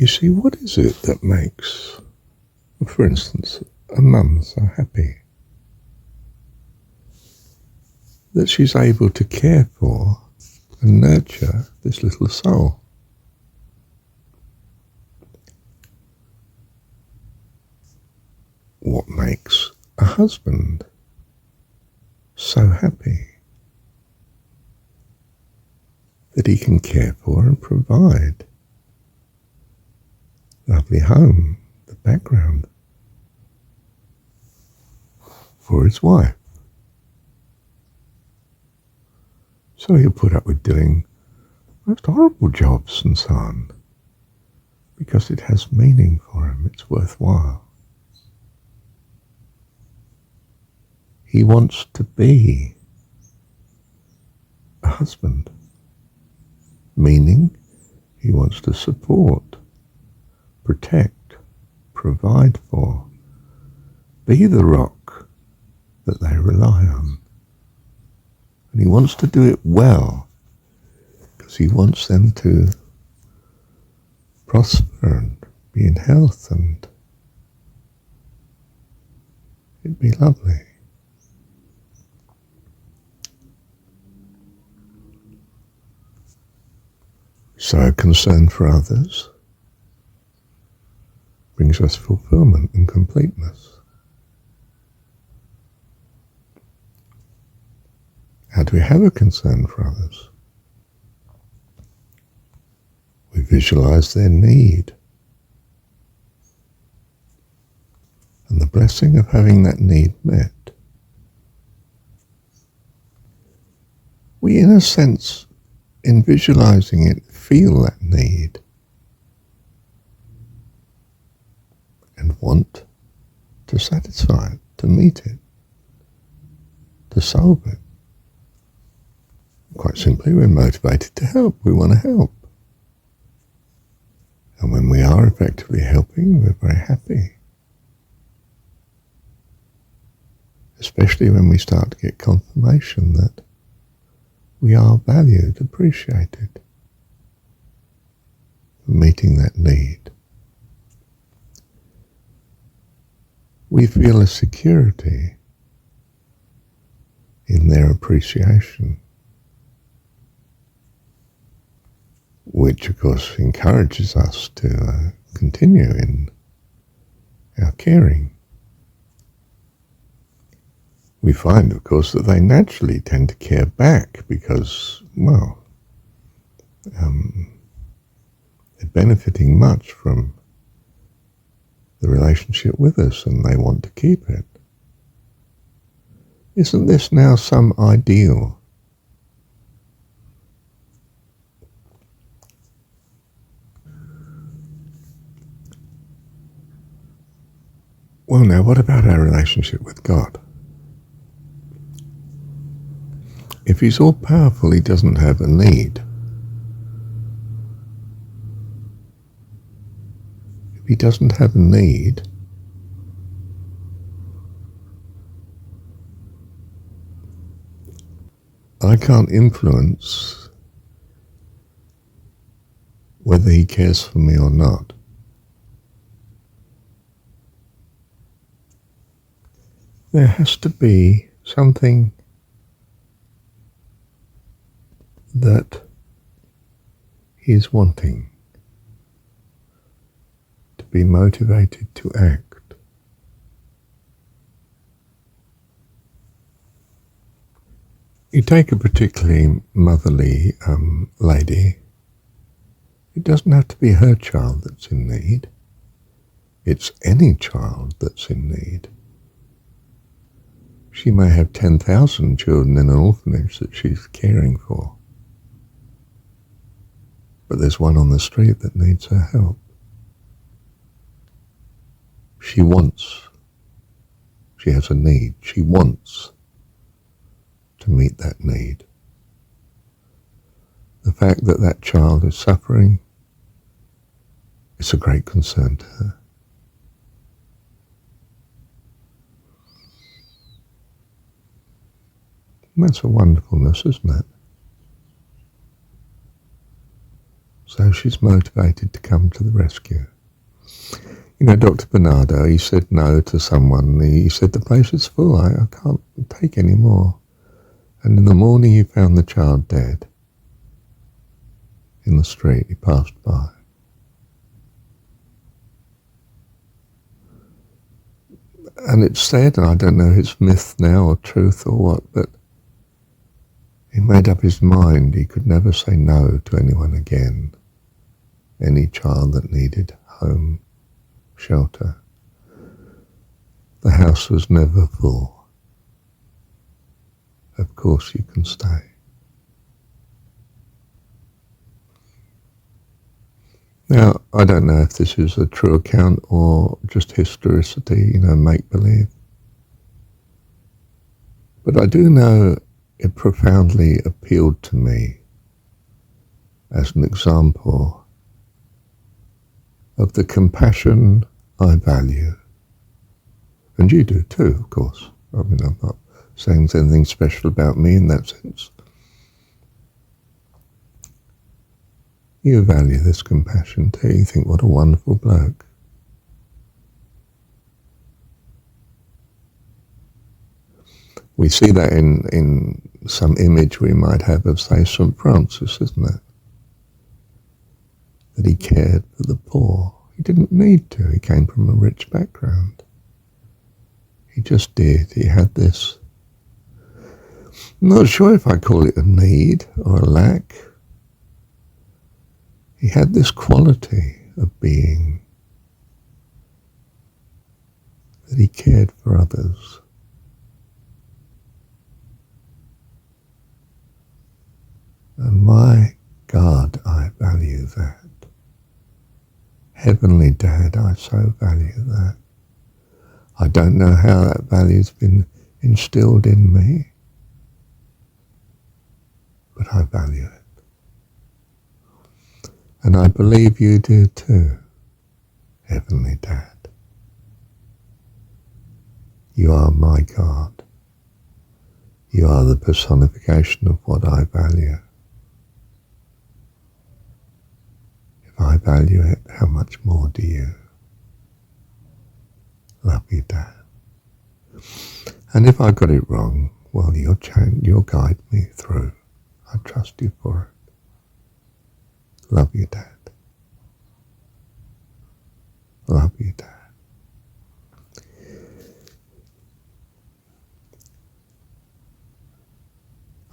You see, what is it that makes, for instance, a mum so happy? That she's able to care for and nurture this little soul. What makes a husband so happy? That he can care for and provide lovely home, the background for his wife. So he'll put up with doing most horrible jobs and so on, because it has meaning for him, it's worthwhile. He wants to be a husband, meaning he wants to support, protect, provide for, be the rock that they rely on. And he wants to do it well, because he wants them to prosper and be in health, and it'd be lovely. So concern for others brings us fulfillment and completeness. How do we have a concern for others? We visualize their need and the blessing of having that need met. We, in a sense, in visualizing it, feel that need and want to satisfy it, to meet it, to solve it. Quite simply, we're motivated to help. We want to help. And when we are effectively helping, we're very happy. Especially when we start to get confirmation that we are valued, appreciated for meeting that need. We feel a security in their appreciation, which of course encourages us to continue in our caring. We find, of course, that they naturally tend to care back because, well, they're benefiting much from the relationship with us and they want to keep it. Isn't this now some ideal? Well, now, what about our relationship with God? If he's all-powerful, he doesn't have a need. If he doesn't have a need, I can't influence whether he cares for me or not. There has to be something that he is wanting, to be motivated to act. You take a particularly motherly lady. It doesn't have to be her child that's in need. It's any child that's in need. She may have 10,000 children in an orphanage that she's caring for. But there's one on the street that needs her help. She has a need. She wants to meet that need. The fact that that child is suffering is a great concern to her. And that's a wonderfulness, isn't it? So she's motivated to come to the rescue. You know, Dr. Bernardo, he said no to someone. He said, the place is full, I can't take any more. And in the morning he found the child dead in the street. He passed by. And it's said, and I don't know if it's myth now or truth or what, but he made up his mind he could never say no to anyone again. Any child that needed home, shelter. The house was never full. Of course you can stay. Now, I don't know if this is a true account or just historicity, make-believe. But I do know it profoundly appealed to me as an example of the compassion I value. And you do too, of course. I mean, I'm not saying there's anything special about me in that sense. You value this compassion too. You think, what a wonderful bloke. We see that in some image we might have of, say, St. Francis, isn't it? That he cared for the poor. He didn't need to. He came from a rich background. He just did. He had this, I'm not sure if I call it a need or a lack. He had this quality of being, that he cared for others. And my God, I value that. Heavenly Dad, I so value that. I don't know how that value's been instilled in me, but I value it. And I believe you do too, Heavenly Dad. You are my God. You are the personification of what I value. If I value it, how much more do you? Love you, Dad. And if I got it wrong, well, you'll guide me through. I trust you for it. Love you, Dad. Love you, Dad.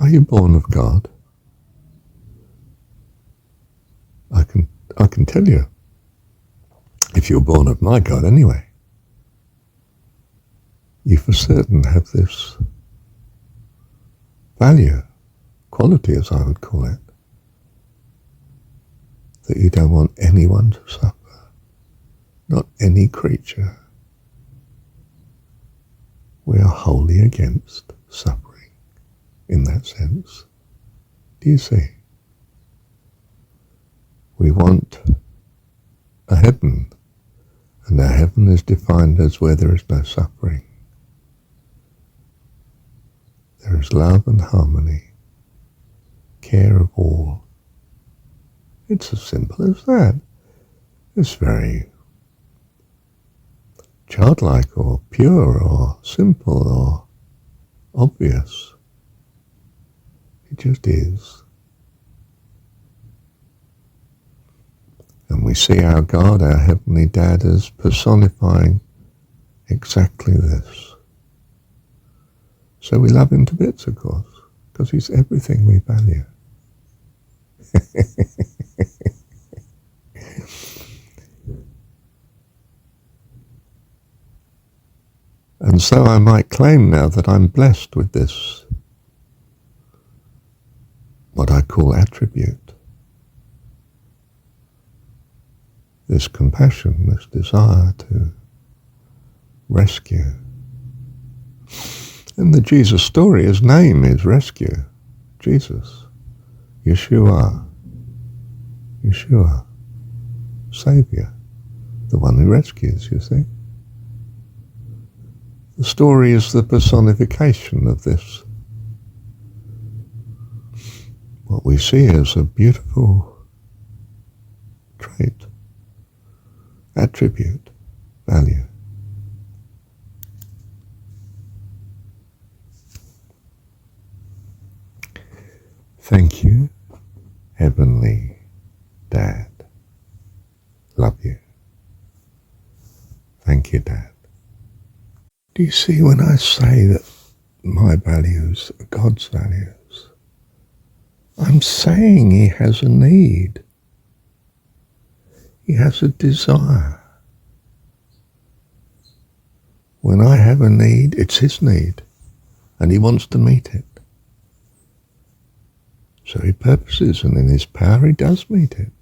Are you born of God? I can tell you, if you're born of my God anyway, you for certain have this value, quality as I would call it, that you don't want anyone to suffer, not any creature. We are wholly against suffering in that sense. Do you see? We want a heaven, and our heaven is defined as where there is no suffering. There is love and harmony, care of all. It's as simple as that. It's very childlike or pure or simple or obvious. It just is. And we see our God, our Heavenly Dad, as personifying exactly this. So we love him to bits, of course, because he's everything we value. And so I might claim now that I'm blessed with this, what I call attribute. This compassion, this desire to rescue. In the Jesus story, his name is Rescue. Jesus. Yeshua. Saviour. The one who rescues, you see. The story is the personification of this. What we see is a beautiful right attribute, value. Thank you, Heavenly Dad. Love you. Thank you, Dad. Do you see, when I say that my values are God's values, I'm saying he has a need. He has a desire. When I have a need, it's his need, and he wants to meet it. So he purposes, and in his power he does meet it.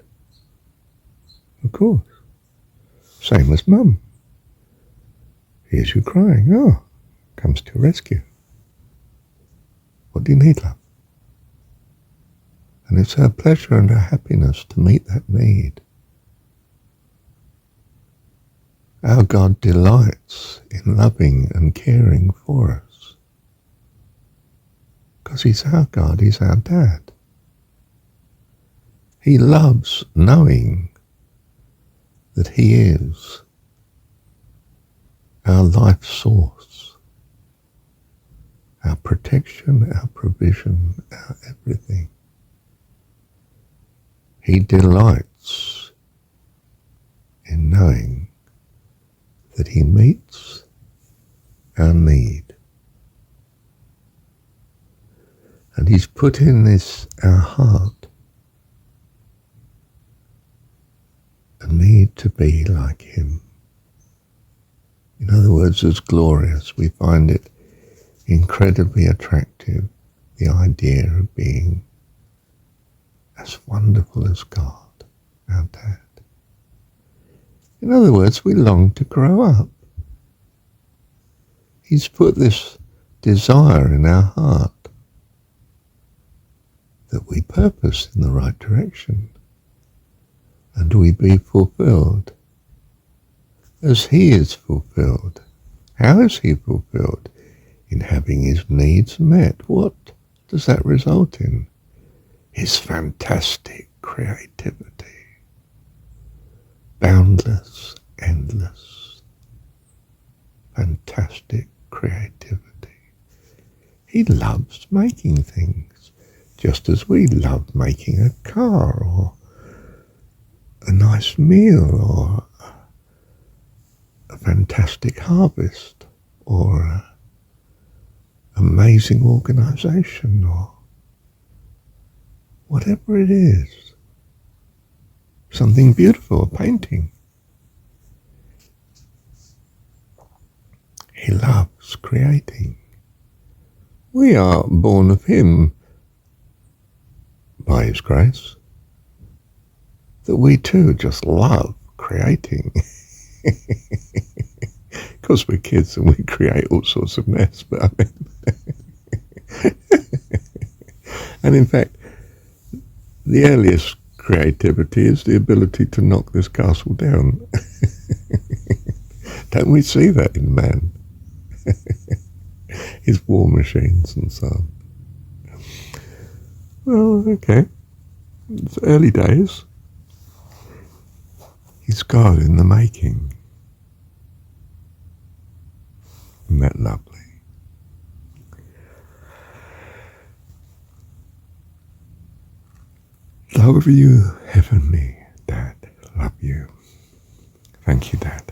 Of course. Same as Mum. Hears you crying. Oh, comes to your rescue. What do you need, love? And it's her pleasure and her happiness to meet that need. Our God delights in loving and caring for us. Because he's our God, he's our Dad. He loves knowing that he is our life source, our protection, our provision, our everything. He delights in knowing that he meets our need. And he's put in this, our heart, a need to be like him. In other words, as glorious. We find it incredibly attractive, the idea of being as wonderful as God, our Dad. In other words, we long to grow up. He's put this desire in our heart that we purpose in the right direction and we be fulfilled as he is fulfilled. How is he fulfilled? In having his needs met. What does that result in? His fantastic creativity. Boundless, endless, fantastic creativity. He loves making things, just as we love making a car or a nice meal or a fantastic harvest or an amazing organization or whatever it is. Something beautiful, a painting. He loves creating. We are born of him by his grace, that we too just love creating. Because we're kids and we create all sorts of mess, but I mean and in fact, the earliest creativity is the ability to knock this castle down. Don't we see that in man? His war machines and so on. Well, okay. It's early days. He's God in the making. Isn't that lovely? Love you, Heavenly Dad. Love you. Thank you, Dad.